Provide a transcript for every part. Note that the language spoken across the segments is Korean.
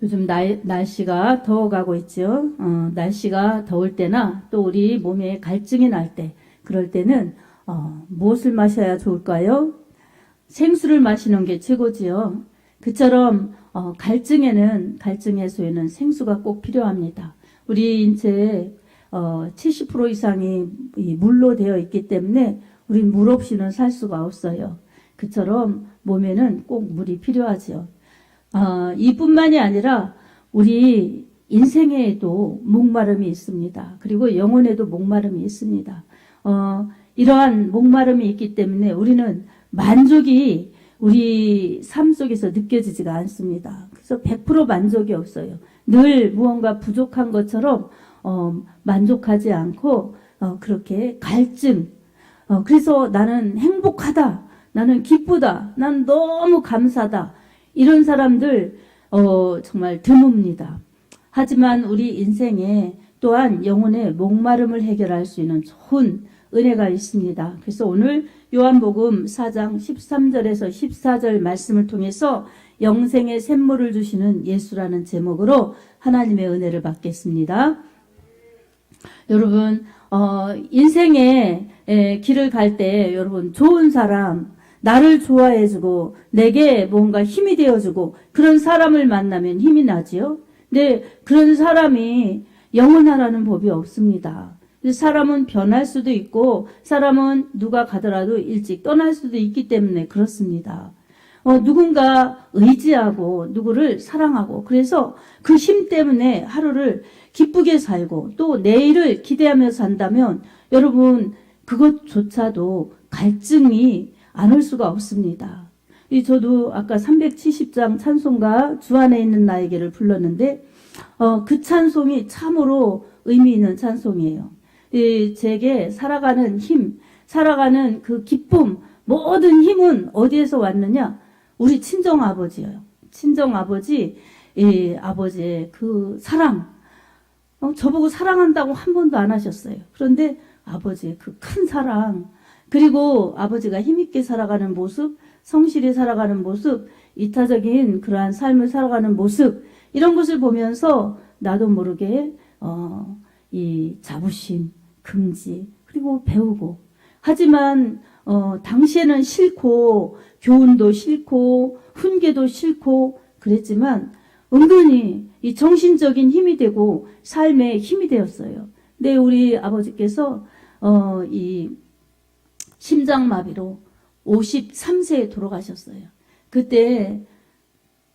요즘 날씨가 더워가고 있죠. 날씨가 더울 때나 또 우리 몸에 갈증이 날 때, 그럴 때는 무엇을 마셔야 좋을까요? 생수를 마시는 게 최고지요. 그처럼 갈증 해소에는 생수가 꼭 필요합니다. 우리 인체에 70% 이상이 이 물로 되어 있기 때문에 우린 물 없이는 살 수가 없어요. 그처럼 몸에는 꼭 물이 필요하지요. 이뿐만이 아니라 우리 인생에도 목마름이 있습니다. 그리고 영혼에도 목마름이 있습니다. 이러한 목마름이 있기 때문에 우리는 만족이 우리 삶 속에서 느껴지지가 않습니다. 그래서 100% 만족이 없어요. 늘 무언가 부족한 것처럼 만족하지 않고 그렇게 갈증. 그래서 나는 행복하다. 나는 기쁘다. 난 너무 감사다. 이런 사람들 정말 드뭅니다. 하지만 우리 인생에 또한 영혼의 목마름을 해결할 수 있는 좋은 은혜가 있습니다. 그래서 오늘 요한복음 4장 13절에서 14절 말씀을 통해서 영생의 샘물을 주시는 예수라는 제목으로 하나님의 은혜를 받겠습니다. 여러분 인생의 길을 갈 때 여러분 좋은 사람, 나를 좋아해주고 내게 뭔가 힘이 되어주고 그런 사람을 만나면 힘이 나지요. 근데 그런 사람이 영원하라는 법이 없습니다. 사람은 변할 수도 있고 사람은 누가 가더라도 일찍 떠날 수도 있기 때문에 그렇습니다. 누군가 의지하고 누구를 사랑하고 그래서 그 힘 때문에 하루를 기쁘게 살고 또 내일을 기대하며 산다면 여러분 그것조차도 갈증이 안 올 수가 없습니다. 저도 아까 370장 찬송가 주 안에 있는 나에게를 불렀는데 그 찬송이 참으로 의미 있는 찬송이에요. 제게 살아가는 힘, 살아가는 그 기쁨, 모든 힘은 어디에서 왔느냐? 우리 친정아버지예요. 친정아버지, 아버지의 그 사랑. 저보고 사랑한다고 한 번도 안 하셨어요. 그런데 아버지의 그 큰 사랑, 그리고 아버지가 힘있게 살아가는 모습, 성실히 살아가는 모습, 이타적인 그러한 삶을 살아가는 모습, 이런 것을 보면서 나도 모르게 이 자부심, 긍지, 그리고 배우고. 하지만 당시에는 싫고 교훈도 싫고 훈계도 싫고 그랬지만 은근히 이 정신적인 힘이 되고 삶의 힘이 되었어요. 근데 우리 아버지께서 이 심장마비로 53세에 돌아가셨어요. 그때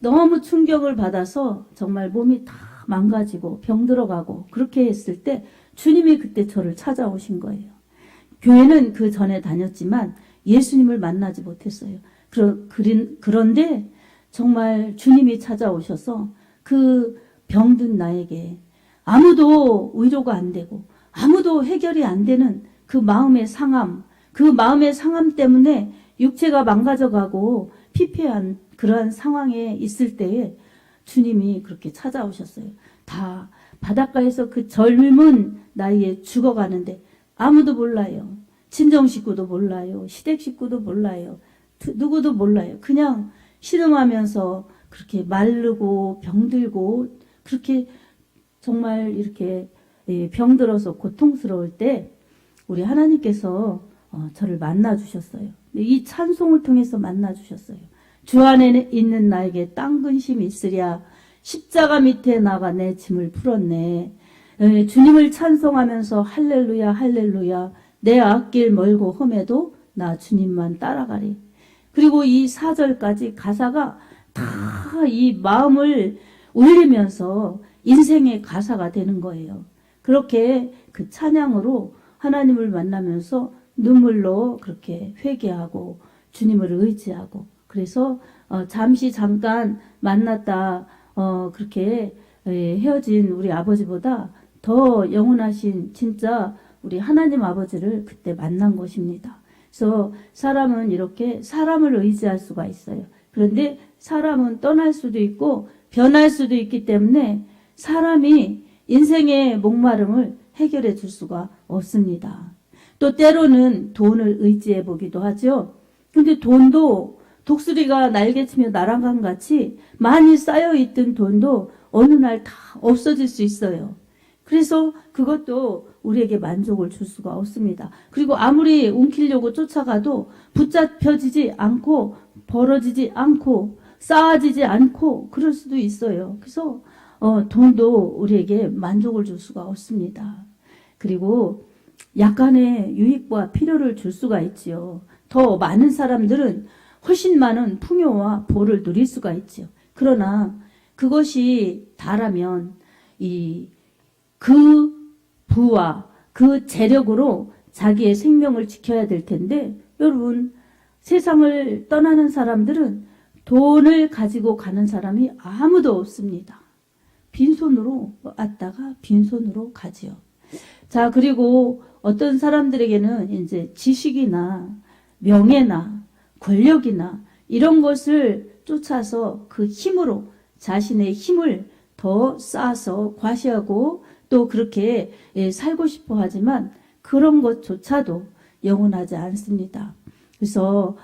너무 충격을 받아서 정말 몸이 다 망가지고 병들어가고 그렇게 했을 때 주님이 그때 저를 찾아오신 거예요. 교회는 그 전에 다녔지만 예수님을 만나지 못했어요. 그런데 정말 주님이 찾아오셔서 그 병든 나에게 아무도 위로가 안 되고 아무도 해결이 안 되는 그 마음의 상함, 그 마음의 상함 때문에 육체가 망가져가고 피폐한 그러한 상황에 있을 때에 주님이 그렇게 찾아오셨어요. 다 바닷가에서 그 젊은 나이에 죽어가는데 아무도 몰라요. 친정 식구도 몰라요. 시댁 식구도 몰라요. 누구도 몰라요. 그냥 신음하면서 그렇게 마르고 병들고 그렇게 정말 이렇게 병들어서 고통스러울 때 우리 하나님께서 저를 만나주셨어요. 이 찬송을 통해서 만나주셨어요. 주 안에 있는 나에게 땅 근심이 있으랴 십자가 밑에 나가 내 짐을 풀었네. 주님을 찬송하면서 할렐루야 할렐루야 내 앞길 멀고 험해도 나 주님만 따라가리. 그리고 이 4절까지 가사가 다 이 마음을 울리면서 인생의 가사가 되는 거예요. 그렇게 그 찬양으로 하나님을 만나면서 눈물로 그렇게 회개하고 주님을 의지하고 그래서 잠깐 만났다 그렇게 헤어진 우리 아버지보다 더 영원하신 진짜 우리 하나님 아버지를 그때 만난 것입니다. 그래서 사람은 이렇게 사람을 의지할 수가 있어요. 그런데 사람은 떠날 수도 있고 변할 수도 있기 때문에 사람이 인생의 목마름을 해결해 줄 수가 없습니다. 또 때로는 돈을 의지해 보기도 하죠. 근데 돈도 독수리가 날개치며 날아간 같이 많이 쌓여있던 돈도 어느 날 다 없어질 수 있어요. 그래서 그것도 우리에게 만족을 줄 수가 없습니다. 그리고 아무리 움키려고 쫓아가도 붙잡혀지지 않고 벌어지지 않고 쌓아지지 않고 그럴 수도 있어요. 그래서 돈도 우리에게 만족을 줄 수가 없습니다. 그리고 약간의 유익과 필요를 줄 수가 있지요. 더 많은 사람들은 훨씬 많은 풍요와 보를 누릴 수가 있지요. 그러나 그것이 다라면 그 부와 그 재력으로 자기의 생명을 지켜야 될 텐데, 여러분, 세상을 떠나는 사람들은 돈을 가지고 가는 사람이 아무도 없습니다. 빈손으로 왔다가 빈손으로 가지요. 자, 그리고 어떤 사람들에게는 이제 지식이나 명예나 권력이나 이런 것을 쫓아서 그 힘으로 자신의 힘을 더 쌓아서 과시하고 또 그렇게 살고 싶어 하지만 그런 것조차도 영원하지 않습니다. 그래서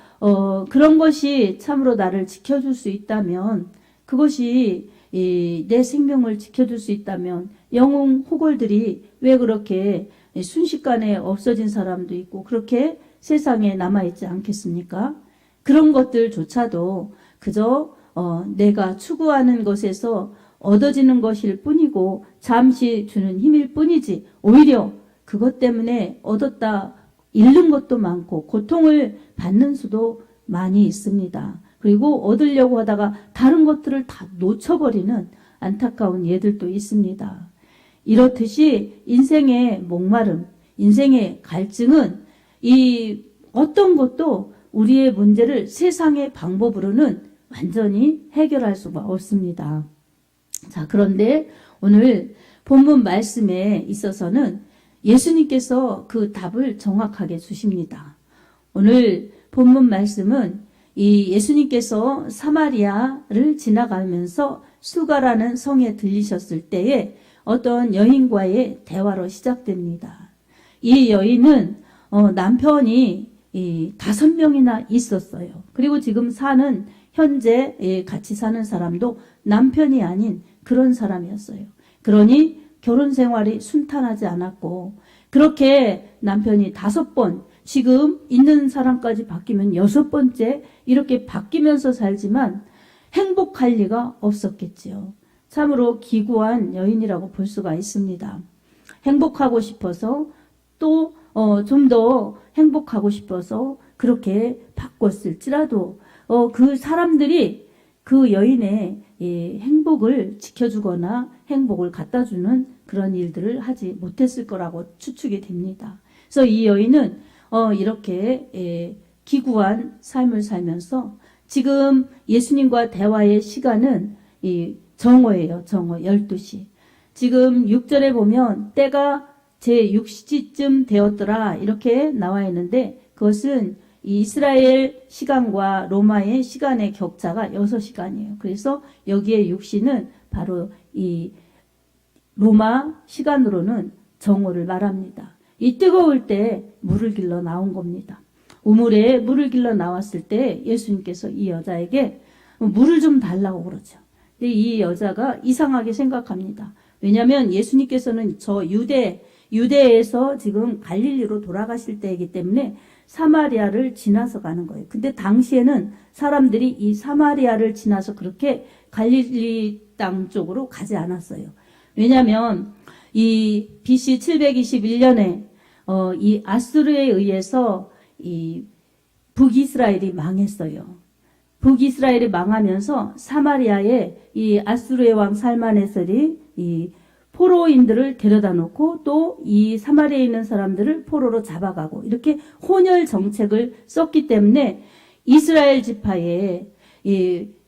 그런 것이 참으로 나를 지켜줄 수 있다면, 그것이 내 생명을 지켜줄 수 있다면, 영웅 호걸들이 왜 그렇게 순식간에 없어진 사람도 있고 그렇게 세상에 남아있지 않겠습니까? 그런 것들조차도 그저 내가 추구하는 것에서 얻어지는 것일 뿐이고 잠시 주는 힘일 뿐이지, 오히려 그것 때문에 얻었다 잃는 것도 많고 고통을 받는 수도 많이 있습니다. 그리고 얻으려고 하다가 다른 것들을 다 놓쳐버리는 안타까운 예들도 있습니다. 이렇듯이 인생의 목마름, 인생의 갈증은 이 어떤 것도 우리의 문제를 세상의 방법으로는 완전히 해결할 수가 없습니다. 자, 그런데 오늘 본문 말씀에 있어서는 예수님께서 그 답을 정확하게 주십니다. 오늘 본문 말씀은 이 예수님께서 사마리아를 지나가면서 수가라는 성에 들리셨을 때에 어떤 여인과의 대화로 시작됩니다. 이 여인은 남편이 5명이나 있었어요. 그리고 지금 현재 같이 사는 사람도 남편이 아닌 그런 사람이었어요. 그러니 결혼 생활이 순탄하지 않았고, 그렇게 남편이 5번, 지금 있는 사람까지 바뀌면 6번째 이렇게 바뀌면서 살지만 행복할 리가 없었겠지요. 참으로 기구한 여인이라고 볼 수가 있습니다. 행복하고 싶어서 또 좀 더 행복하고 싶어서 그렇게 바꿨을지라도 그 사람들이 그 여인의 행복을 지켜주거나 행복을 갖다주는 그런 일들을 하지 못했을 거라고 추측이 됩니다. 그래서 이 여인은 이렇게 기구한 삶을 살면서 지금 예수님과 대화의 시간은 정오예요. 정오 12시. 지금 6절에 보면 때가 제6시쯤 되었더라 이렇게 나와 있는데, 그것은 이스라엘 시간과 로마의 시간의 격차가 6시간이에요. 그래서 여기에 6시는 바로 이 로마 시간으로는 정오를 말합니다. 이 뜨거울 때 물을 길러 나온 겁니다. 우물에 물을 길러 나왔을 때 예수님께서 이 여자에게 물을 좀 달라고 그러죠. 근데 이 여자가 이상하게 생각합니다. 왜냐하면 예수님께서는 저 유대에서 지금 갈릴리로 돌아가실 때이기 때문에 사마리아를 지나서 가는 거예요. 근데 당시에는 사람들이 이 사마리아를 지나서 그렇게 갈릴리 땅 쪽으로 가지 않았어요. 왜냐하면 이 BC 721년에 이 아수르에 의해서 이 북이스라엘이 망했어요. 북이스라엘이 망하면서 사마리아에 이 아수르의 왕 살마네셀이 이 포로인들을 데려다 놓고 또 이 사마리아에 있는 사람들을 포로로 잡아가고 이렇게 혼혈 정책을 썼기 때문에 이스라엘 지파에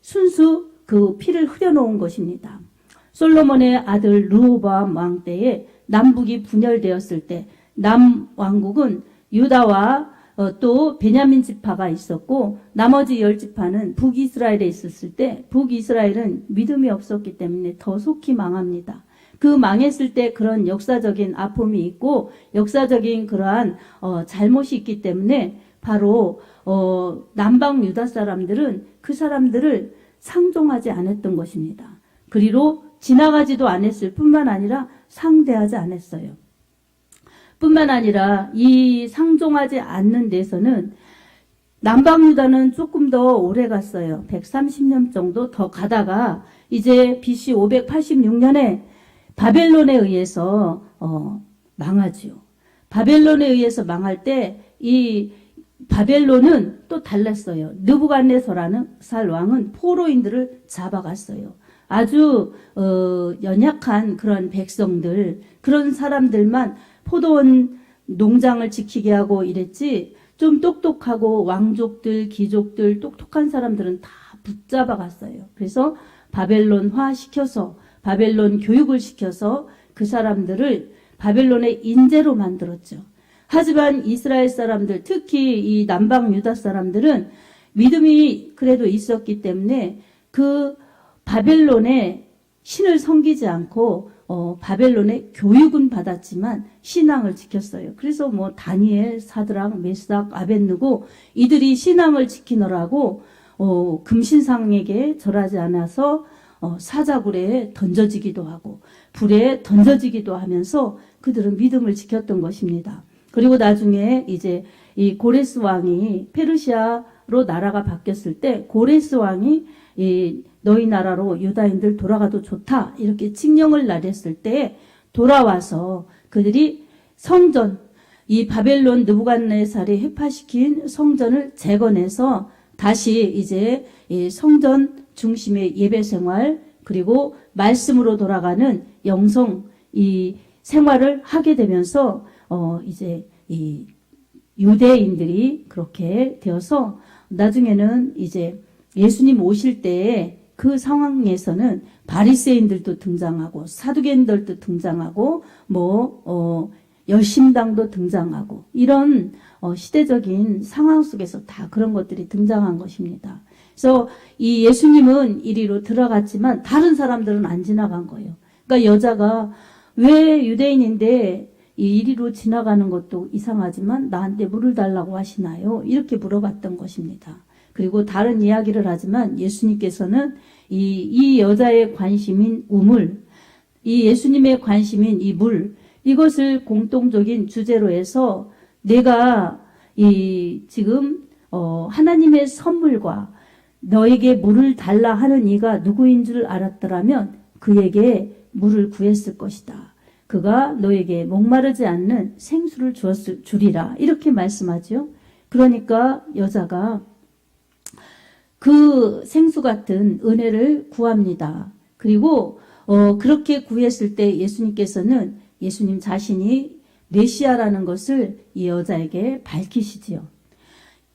순수 그 피를 흐려놓은 것입니다. 솔로몬의 아들 르호보암 왕 때에 남북이 분열되었을 때 남왕국은 유다와 또 베냐민 지파가 있었고 나머지 10지파는 북이스라엘에 있었을 때 북이스라엘은 믿음이 없었기 때문에 더 속히 망합니다. 그 망했을 때 그런 역사적인 아픔이 있고 역사적인 그러한 잘못이 있기 때문에 바로 남방 유다 사람들은 그 사람들을 상종하지 않았던 것입니다. 그리로 지나가지도 않았을 뿐만 아니라 상대하지 않았어요. 뿐만 아니라 이 상종하지 않는 데서는 남방유다는 조금 더 오래 갔어요. 130년 정도 더 가다가 이제 BC 586년에 바벨론에 의해서 망하지요. 바벨론에 의해서 망할 때 이 바벨론은 또 달랐어요. 느부갓네살 왕은 포로인들을 잡아갔어요. 아주 연약한 그런 백성들, 그런 사람들만 포도원 농장을 지키게 하고 이랬지, 좀 똑똑하고 왕족들, 귀족들, 똑똑한 사람들은 다 붙잡아 갔어요. 그래서 바벨론화 시켜서, 바벨론 교육을 시켜서 그 사람들을 바벨론의 인재로 만들었죠. 하지만 이스라엘 사람들, 특히 이 남방 유다 사람들은 믿음이 그래도 있었기 때문에 그 바벨론의 신을 섬기지 않고 바벨론의 교육은 받았지만 신앙을 지켰어요. 그래서 뭐 다니엘, 사드락, 메삭, 아벳느고 이들이 신앙을 지키느라고 금신상에게 절하지 않아서 사자굴에 던져지기도 하고 불에 던져지기도 하면서 그들은 믿음을 지켰던 것입니다. 그리고 나중에 이제 이 고레스 왕이 페르시아로 나라가 바뀌었을 때 고레스 왕이 너희 나라로 유다인들 돌아가도 좋다 이렇게 칙령을 내렸을 때 돌아와서 그들이 성전, 이 바벨론 느부갓네살이 회파시킨 성전을 재건해서 다시 이제 이 성전 중심의 예배 생활 그리고 말씀으로 돌아가는 영성 이 생활을 하게 되면서 이제 이 유대인들이 그렇게 되어서 나중에는 이제 예수님 오실 때에 그 상황에서는 바리새인들도 등장하고 사두개인들도 등장하고 열심당도 등장하고 이런 시대적인 상황 속에서 다 그런 것들이 등장한 것입니다. 그래서 이 예수님은 이리로 들어갔지만 다른 사람들은 안 지나간 거예요. 그러니까 여자가 왜 유대인인데 이리로 지나가는 것도 이상하지만 나한테 물을 달라고 하시나요? 이렇게 물어봤던 것입니다. 그리고 다른 이야기를 하지만 예수님께서는 이 여자의 관심인 우물, 이 예수님의 관심인 이 물, 이것을 공통적인 주제로 해서 내가 지금 하나님의 선물과 너에게 물을 달라 하는 이가 누구인 줄 알았더라면 그에게 물을 구했을 것이다. 그가 너에게 목마르지 않는 생수를 주리라. 이렇게 말씀하죠. 그러니까 여자가 그 생수 같은 은혜를 구합니다. 그리고 그렇게 구했을 때 예수님께서는 예수님 자신이 메시아라는 것을 이 여자에게 밝히시지요.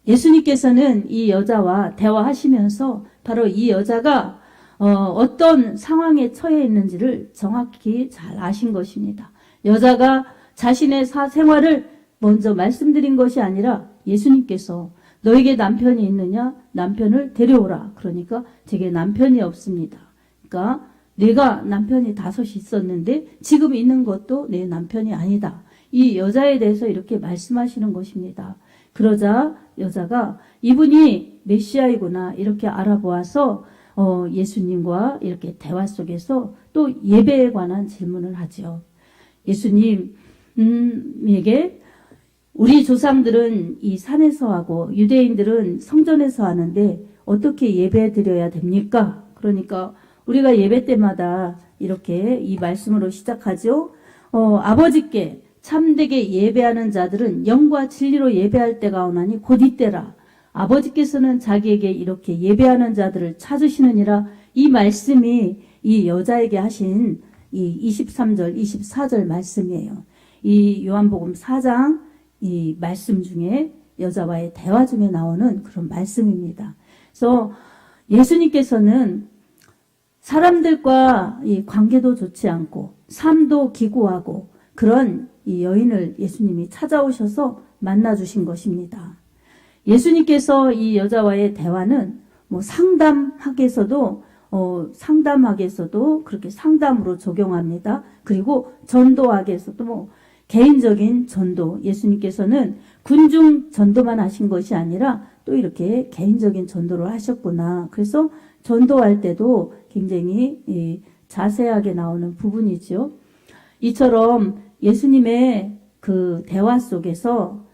예수님께서는 이 여자와 대화하시면서 바로 이 여자가 어떤 상황에 처해 있는지를 정확히 잘 아신 것입니다. 여자가 자신의 생활을 먼저 말씀드린 것이 아니라 예수님께서 너에게 남편이 있느냐? 남편을 데려오라. 그러니까 제게 남편이 없습니다. 그러니까 내가 남편이 5이 있었는데 지금 있는 것도 내 남편이 아니다. 이 여자에 대해서 이렇게 말씀하시는 것입니다. 그러자 여자가 이분이 메시아이구나 이렇게 알아보아서 예수님과 이렇게 대화 속에서 또 예배에 관한 질문을 하죠. 예수님에게 우리 조상들은 이 산에서 하고 유대인들은 성전에서 하는데 어떻게 예배 드려야 됩니까? 그러니까 우리가 예배 때마다 이렇게 이 말씀으로 시작하죠. 아버지께 참되게 예배하는 자들은 영과 진리로 예배할 때가 오나니 곧 이때라. 아버지께서는 자기에게 이렇게 예배하는 자들을 찾으시느니라. 이 말씀이 이 여자에게 하신 이 23절, 24절 말씀이에요. 이 요한복음 4장 이 말씀 중에 여자와의 대화 중에 나오는 그런 말씀입니다. 그래서 예수님께서는 사람들과 이 관계도 좋지 않고 삶도 기구하고 그런 이 여인을 예수님이 찾아오셔서 만나주신 것입니다. 예수님께서 이 여자와의 대화는 상담학에서도 그렇게 상담으로 적용합니다. 그리고 전도학에서도 개인적인 전도, 예수님께서는 군중 전도만 하신 것이 아니라 또 이렇게 개인적인 전도를 하셨구나. 그래서 전도할 때도 굉장히 자세하게 나오는 부분이죠. 이처럼 예수님의 그 대화 속에서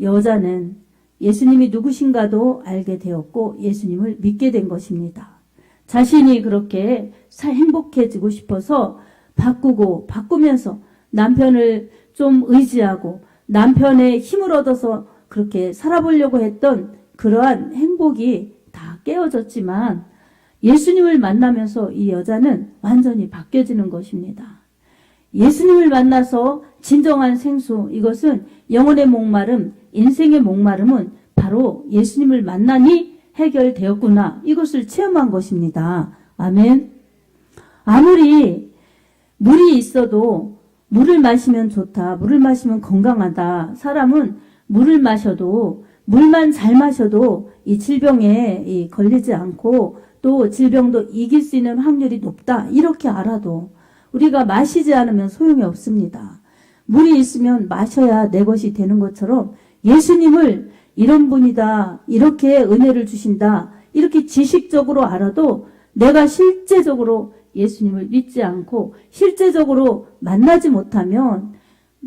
여자는 예수님이 누구신가도 알게 되었고 예수님을 믿게 된 것입니다. 자신이 그렇게 행복해지고 싶어서 바꾸면서 남편을 좀 의지하고 남편의 힘을 얻어서 그렇게 살아보려고 했던 그러한 행복이 다 깨어졌지만 예수님을 만나면서 이 여자는 완전히 바뀌어지는 것입니다. 예수님을 만나서 진정한 생수, 이것은 영혼의 목마름, 인생의 목마름은 바로 예수님을 만나니 해결되었구나. 이것을 체험한 것입니다. 아멘. 아무리 물이 있어도 물을 마시면 좋다, 물을 마시면 건강하다. 사람은 물을 마셔도, 물만 잘 마셔도 이 질병에 걸리지 않고 또 질병도 이길 수 있는 확률이 높다. 이렇게 알아도 우리가 마시지 않으면 소용이 없습니다. 물이 있으면 마셔야 내 것이 되는 것처럼 예수님을 이런 분이다, 이렇게 은혜를 주신다, 이렇게 지식적으로 알아도 내가 실제적으로 예수님을 믿지 않고 실제적으로 만나지 못하면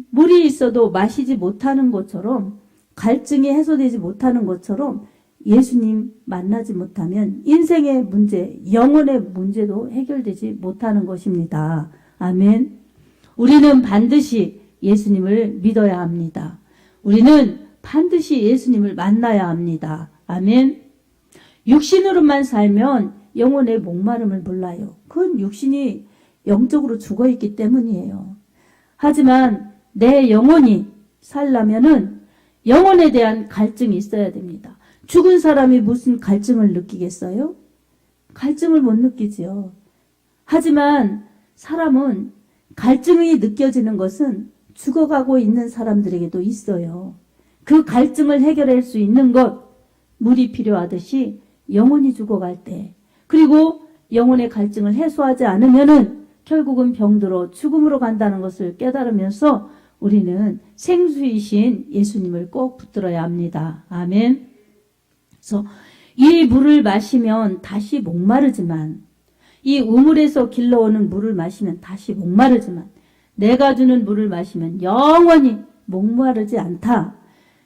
물이 있어도 마시지 못하는 것처럼, 갈증이 해소되지 못하는 것처럼 예수님 만나지 못하면 인생의 문제, 영혼의 문제도 해결되지 못하는 것입니다. 아멘. 우리는 반드시 예수님을 믿어야 합니다. 우리는 반드시 예수님을 만나야 합니다. 아멘. 육신으로만 살면 영혼의 목마름을 몰라요. 그건 육신이 영적으로 죽어있기 때문이에요. 하지만 내 영혼이 살려면은 영혼에 대한 갈증이 있어야 됩니다. 죽은 사람이 무슨 갈증을 느끼겠어요? 갈증을 못 느끼지요. 하지만 사람은 갈증이 느껴지는 것은 죽어가고 있는 사람들에게도 있어요. 그 갈증을 해결할 수 있는 것, 물이 필요하듯이 영혼이 죽어갈 때, 그리고 영혼의 갈증을 해소하지 않으면은 결국은 병들어 죽음으로 간다는 것을 깨달으면서 우리는 생수이신 예수님을 꼭 붙들어야 합니다. 아멘. 그래서 이 물을 마시면 다시 목마르지만, 이 우물에서 길러오는 물을 마시면 다시 목마르지만, 내가 주는 물을 마시면 영원히 목마르지 않다.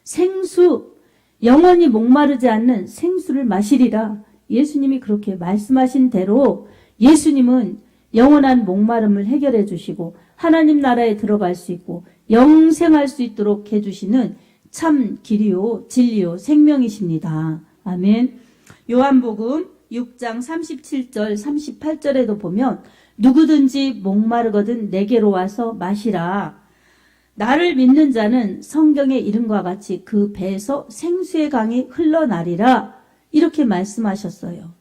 생수, 영원히 목마르지 않는 생수를 마시리라. 예수님이 그렇게 말씀하신 대로 예수님은 영원한 목마름을 해결해 주시고 하나님 나라에 들어갈 수 있고 영생할 수 있도록 해주시는 참 길이요 진리요 생명이십니다. 아멘. 요한복음 6장 37절 38절에도 보면 누구든지 목마르거든 내게로 와서 마시라. 나를 믿는 자는 성경의 이름과 같이 그 배에서 생수의 강이 흘러나리라. 이렇게 말씀하셨어요.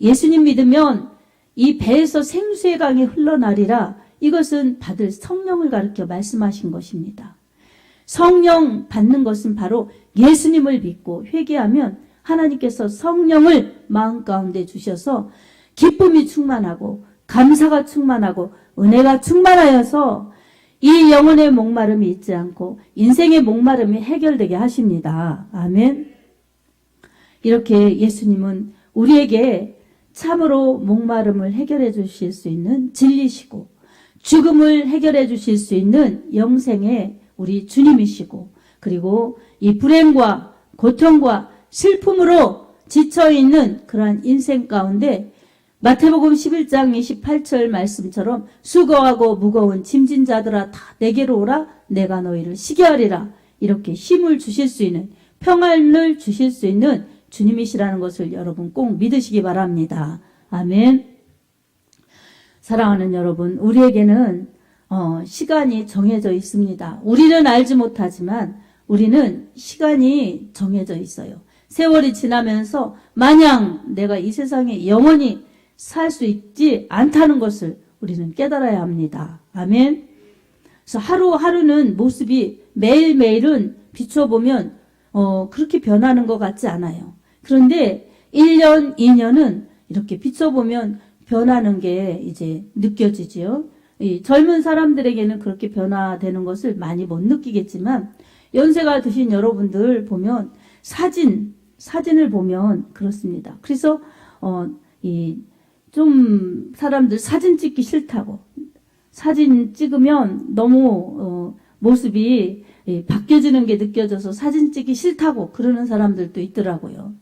예수님 믿으면 이 배에서 생수의 강이 흘러나리라. 이것은 받을 성령을 가르쳐 말씀하신 것입니다. 성령 받는 것은 바로 예수님을 믿고 회개하면 하나님께서 성령을 마음 가운데 주셔서 기쁨이 충만하고 감사가 충만하고 은혜가 충만하여서 이 영혼의 목마름이 있지 않고 인생의 목마름이 해결되게 하십니다. 아멘. 이렇게 예수님은 우리에게 참으로 목마름을 해결해 주실 수 있는 진리시고 죽음을 해결해 주실 수 있는 영생의 우리 주님이시고, 그리고 이 불행과 고통과 슬픔으로 지쳐있는 그러한 인생 가운데 마태복음 11장 28절 말씀처럼 수고하고 무거운 짐진 자들아 다 내게로 오라 내가 너희를 쉬게 하리라. 이렇게 힘을 주실 수 있는, 평안을 주실 수 있는 주님이시라는 것을 여러분 꼭 믿으시기 바랍니다. 아멘. 사랑하는 여러분, 우리에게는 시간이 정해져 있습니다. 우리는 알지 못하지만 우리는 시간이 정해져 있어요. 세월이 지나면서 마냥 내가 이 세상에 영원히 살 수 있지 않다는 것을 우리는 깨달아야 합니다. 아멘. 그래서 하루하루는 모습이 매일매일은 비춰보면 그렇게 변하는 것 같지 않아요. 그런데 1년, 2년은 이렇게 비춰보면 변하는 게 이제 느껴지지요. 이 젊은 사람들에게는 그렇게 변화되는 것을 많이 못 느끼겠지만 연세가 드신 여러분들 보면 사진을 보면 그렇습니다. 그래서 이 좀 사람들 사진 찍기 싫다고. 사진 찍으면 너무 모습이 바뀌어지는 게 느껴져서 사진 찍기 싫다고 그러는 사람들도 있더라고요.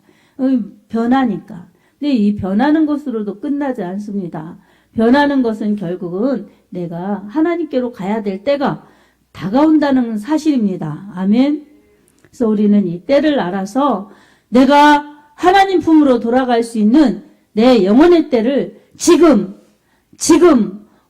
변하니까. 근데 이 변하는 것으로도 끝나지 않습니다. 변하는 것은 결국은 내가 하나님께로 가야 될 때가 다가온다는 사실입니다. 아멘. 그래서 우리는 이 때를 알아서 내가 하나님 품으로 돌아갈 수 있는 내 영혼의 때를 지금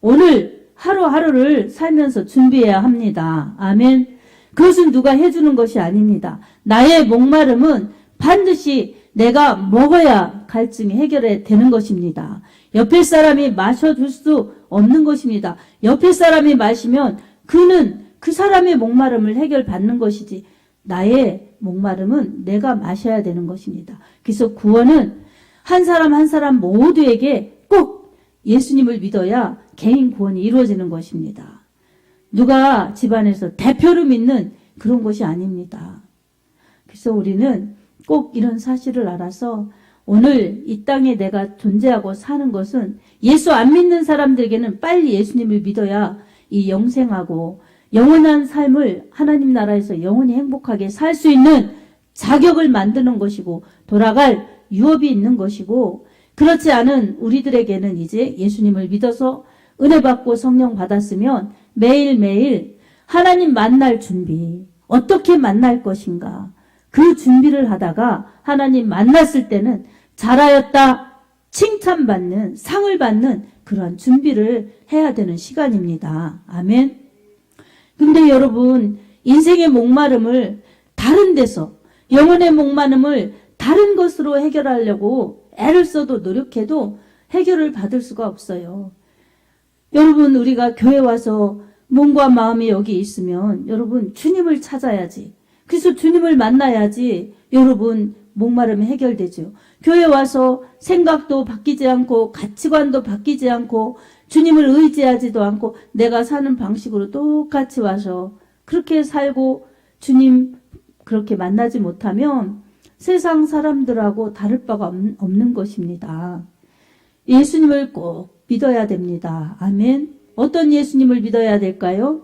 오늘 하루하루를 살면서 준비해야 합니다. 아멘. 그것은 누가 해주는 것이 아닙니다. 나의 목마름은 반드시 내가 먹어야 갈증이 해결이 되는 것입니다. 옆에 사람이 마셔줄 수 없는 것입니다. 옆에 사람이 마시면 그는 그 사람의 목마름을 해결받는 것이지 나의 목마름은 내가 마셔야 되는 것입니다. 그래서 구원은 한 사람 한 사람 모두에게 꼭 예수님을 믿어야 개인 구원이 이루어지는 것입니다. 누가 집안에서 대표로 믿는 그런 것이 아닙니다. 그래서 우리는 꼭 이런 사실을 알아서 오늘 이 땅에 내가 존재하고 사는 것은 예수 안 믿는 사람들에게는 빨리 예수님을 믿어야 이 영생하고 영원한 삶을 하나님 나라에서 영원히 행복하게 살 수 있는 자격을 만드는 것이고 돌아갈 유업이 있는 것이고 그렇지 않은 우리들에게는 이제 예수님을 믿어서 은혜 받고 성령 받았으면 매일매일 하나님 만날 준비, 어떻게 만날 것인가 그 준비를 하다가 하나님 만났을 때는 잘하였다 칭찬받는 상을 받는 그런 준비를 해야 되는 시간입니다. 아멘. 근데 여러분 인생의 목마름을 다른 데서 영혼의 목마름을 다른 것으로 해결하려고 애를 써도 노력해도 해결을 받을 수가 없어요. 여러분 우리가 교회 와서 몸과 마음이 여기 있으면 여러분 주님을 찾아야지. 그래서 주님을 만나야지 여러분 목마름이 해결되죠. 교회 와서 생각도 바뀌지 않고 가치관도 바뀌지 않고 주님을 의지하지도 않고 내가 사는 방식으로 똑같이 와서 그렇게 살고 주님 그렇게 만나지 못하면 세상 사람들하고 다를 바가 없는 것입니다. 예수님을 꼭 믿어야 됩니다. 아멘. 어떤 예수님을 믿어야 될까요?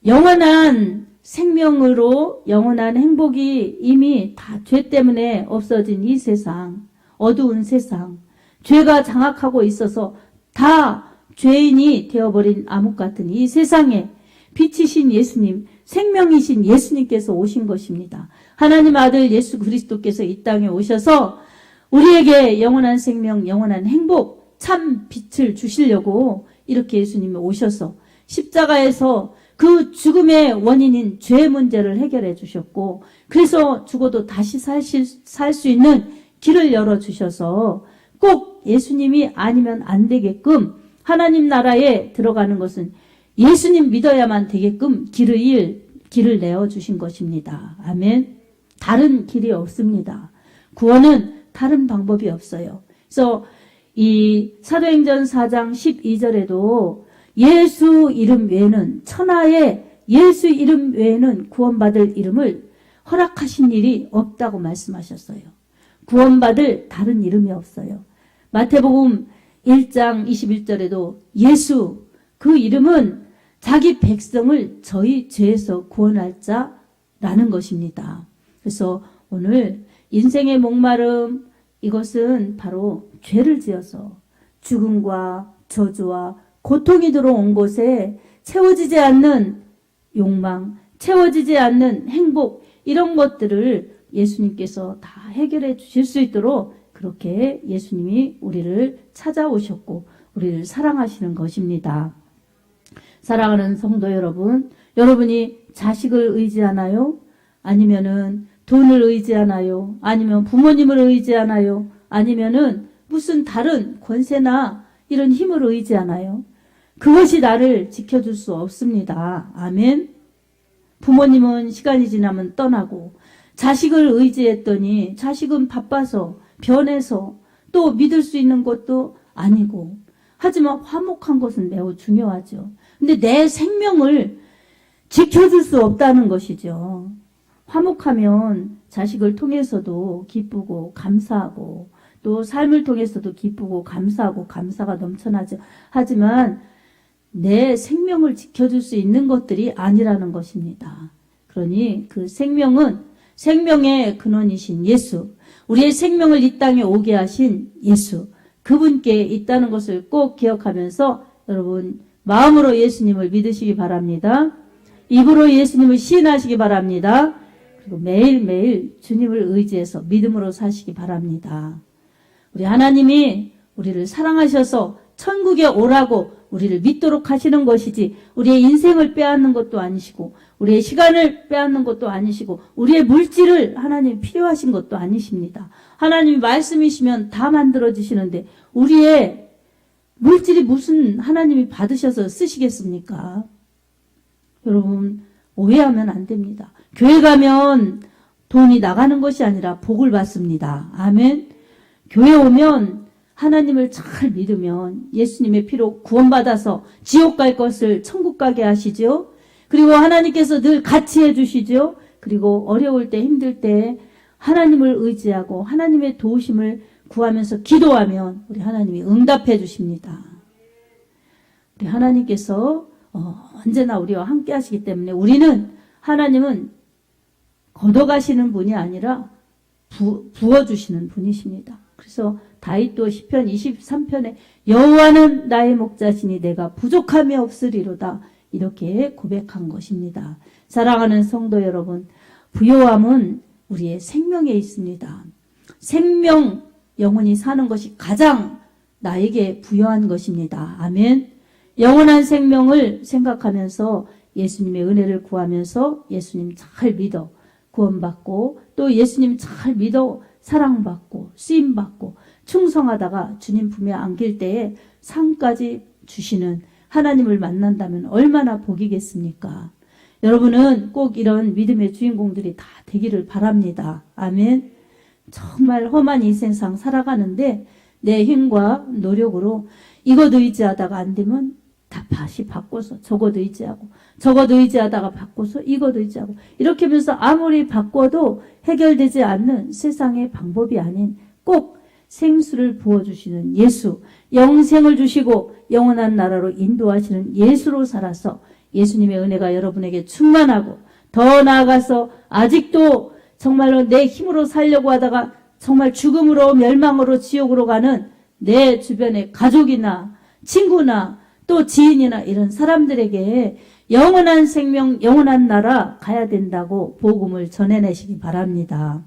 영원한 생명으로 영원한 행복이 이미 다 죄 때문에 없어진 이 세상, 어두운 세상, 죄가 장악하고 있어서 다 죄인이 되어버린 암흑 같은 이 세상에 빛이신 예수님, 생명이신 예수님께서 오신 것입니다. 하나님 아들 예수 그리스도께서 이 땅에 오셔서 우리에게 영원한 생명, 영원한 행복, 참 빛을 주시려고 이렇게 예수님이 오셔서 십자가에서 그 죽음의 원인인 죄 문제를 해결해 주셨고 그래서 죽어도 다시 살 수 있는 길을 열어주셔서 꼭 예수님이 아니면 안 되게끔 하나님 나라에 들어가는 것은 예수님 믿어야만 되게끔 길을 내어주신 것입니다. 아멘. 다른 길이 없습니다. 구원은 다른 방법이 없어요. 그래서 이 사도행전 4장 12절에도 예수 이름 외에는 천하에 예수 이름 외에는 구원받을 이름을 허락하신 일이 없다고 말씀하셨어요. 구원받을 다른 이름이 없어요. 마태복음 1장 21절에도 예수 그 이름은 자기 백성을 저희 죄에서 구원할 자라는 것입니다. 그래서 오늘 인생의 목마름 이것은 바로 죄를 지어서 죽음과 저주와 고통이 들어온 곳에 채워지지 않는 욕망, 채워지지 않는 행복 이런 것들을 예수님께서 다 해결해 주실 수 있도록 그렇게 예수님이 우리를 찾아오셨고 우리를 사랑하시는 것입니다. 사랑하는 성도 여러분, 여러분이 자식을 의지하나요? 아니면은 돈을 의지하나요? 아니면 부모님을 의지하나요? 아니면은 무슨 다른 권세나 이런 힘을 의지하나요? 그것이 나를 지켜줄 수 없습니다. 아멘. 부모님은 시간이 지나면 떠나고 자식을 의지했더니 자식은 바빠서 변해서 또 믿을 수 있는 것도 아니고 하지만 화목한 것은 매우 중요하죠. 근데 내 생명을 지켜줄 수 없다는 것이죠. 화목하면 자식을 통해서도 기쁘고 감사하고 또 삶을 통해서도 기쁘고 감사하고 감사가 넘쳐나죠. 하지만 내 생명을 지켜줄 수 있는 것들이 아니라는 것입니다. 그러니 그 생명은 생명의 근원이신 예수, 우리의 생명을 이 땅에 오게 하신 예수, 그분께 있다는 것을 꼭 기억하면서 여러분 마음으로 예수님을 믿으시기 바랍니다. 입으로 예수님을 시인하시기 바랍니다. 그리고 매일매일 주님을 의지해서 믿음으로 사시기 바랍니다. 우리 하나님이 우리를 사랑하셔서 천국에 오라고 우리를 믿도록 하시는 것이지 우리의 인생을 빼앗는 것도 아니시고 우리의 시간을 빼앗는 것도 아니시고 우리의 물질을 하나님이 필요하신 것도 아니십니다. 하나님이 말씀이시면 다 만들어지시는데 우리의 물질이 무슨 하나님이 받으셔서 쓰시겠습니까? 여러분 오해하면 안 됩니다. 교회 가면 돈이 나가는 것이 아니라 복을 받습니다. 아멘. 교회 오면 하나님을 잘 믿으면 예수님의 피로 구원받아서 지옥 갈 것을 천국 가게 하시죠. 그리고 하나님께서 늘 같이 해주시죠. 그리고 어려울 때 힘들 때 하나님을 의지하고 하나님의 도우심을 구하면서 기도하면 우리 하나님이 응답해 주십니다. 우리 하나님께서 언제나 우리와 함께 하시기 때문에 우리는 하나님은 걷어가시는 분이 아니라 부어주시는 분이십니다. 그래서 다윗도 시편 23편에 여호와는 나의 목자시니 내가 부족함이 없으리로다 이렇게 고백한 것입니다. 사랑하는 성도 여러분, 부요함은 우리의 생명에 있습니다. 생명, 영원히 사는 것이 가장 나에게 부여한 것입니다. 아멘. 영원한 생명을 생각하면서 예수님의 은혜를 구하면서 예수님 잘 믿어 구원받고 또 예수님 잘 믿어 사랑받고 쓰임받고 충성하다가 주님 품에 안길 때에 상까지 주시는 하나님을 만난다면 얼마나 복이겠습니까? 여러분은 꼭 이런 믿음의 주인공들이 다 되기를 바랍니다. 아멘. 정말 험한 인생상 살아가는데 내 힘과 노력으로 이것도 의지하다가 안 되면 다시 바꿔서 저것도 의지하고 저것도 의지하다가 바꿔서 이것도 의지하고 이렇게 하면서 아무리 바꿔도 해결되지 않는 세상의 방법이 아닌 꼭 생수를 부어주시는 예수, 영생을 주시고 영원한 나라로 인도하시는 예수로 살아서 예수님의 은혜가 여러분에게 충만하고 더 나아가서 아직도 정말로 내 힘으로 살려고 하다가 정말 죽음으로 멸망으로 지옥으로 가는 내 주변의 가족이나 친구나 또 지인이나 이런 사람들에게 영원한 생명, 영원한 나라 가야 된다고 복음을 전해내시기 바랍니다.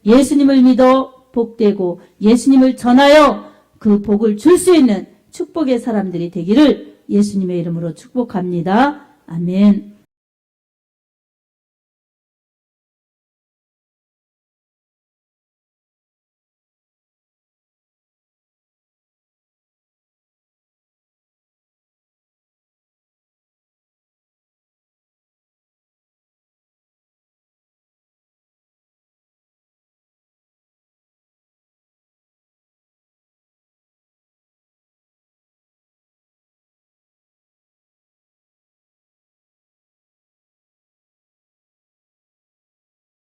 예수님을 믿어 복되고 예수님을 전하여 그 복을 줄 수 있는 축복의 사람들이 되기를 예수님의 이름으로 축복합니다. 아멘.